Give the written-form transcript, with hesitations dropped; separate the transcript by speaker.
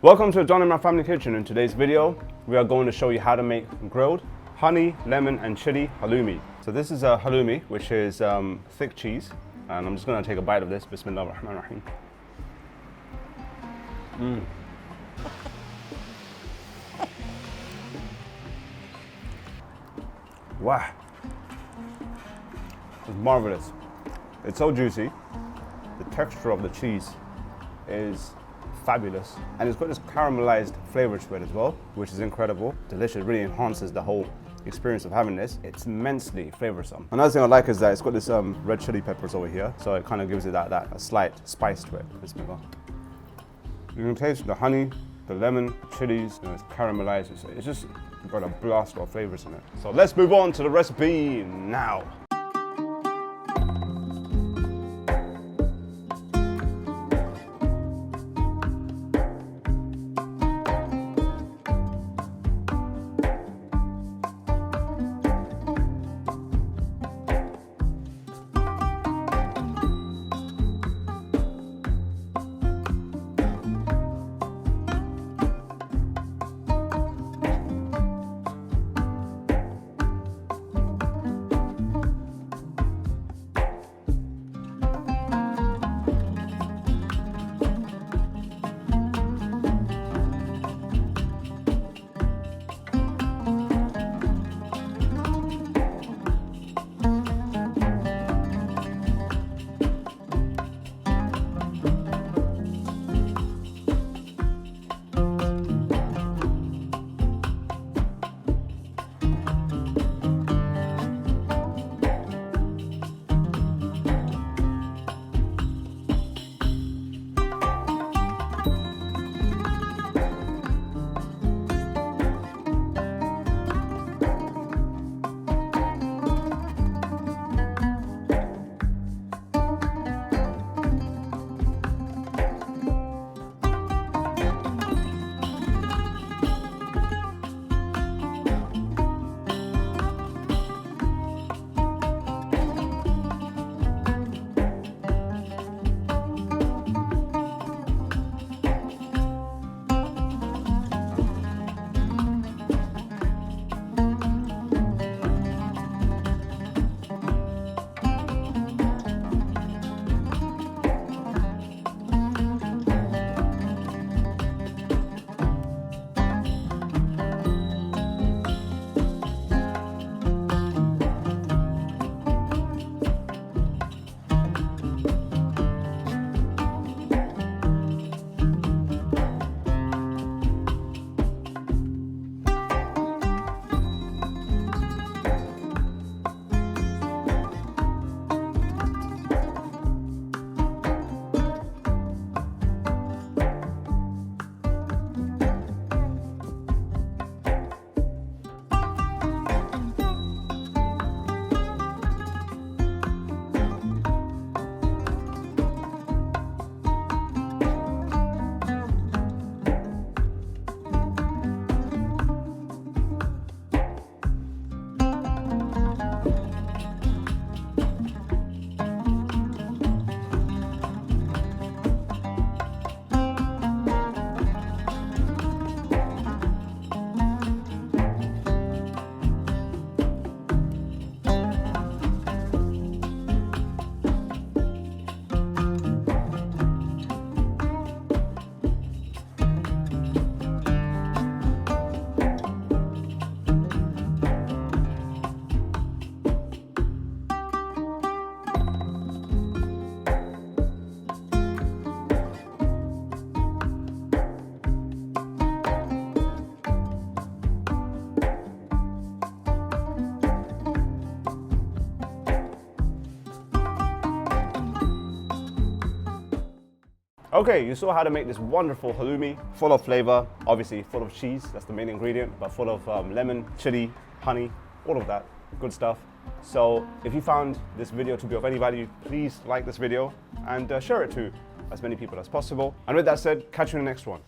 Speaker 1: Welcome to Imran.Family kitchen. In today's video, we are going to show you how to make grilled honey, lemon and chili halloumi. So this is a halloumi, which is thick cheese. And I'm just going to take a bite of this. Bismillahirrahmanirrahim. Wow. It's marvelous. It's so juicy. The texture of the cheese is fabulous, and it's got this caramelized flavor to it as well, which is incredible. Delicious, really enhances the whole experience of having this. It's immensely flavorsome. Another thing I like is that it's got this red chili peppers over here, so it kind of gives it a slight spice to it. Bismillah. You can taste the honey, the lemon, chilies, and it's caramelized. It's just got a blast of flavors in it. So let's move on to the recipe now. Okay, you saw how to make this wonderful halloumi, full of flavor, obviously full of cheese, that's the main ingredient, but full of lemon, chili, honey, all of that good stuff. So if you found this video to be of any value, please like this video and share it to as many people as possible. And with that said, catch you in the next one.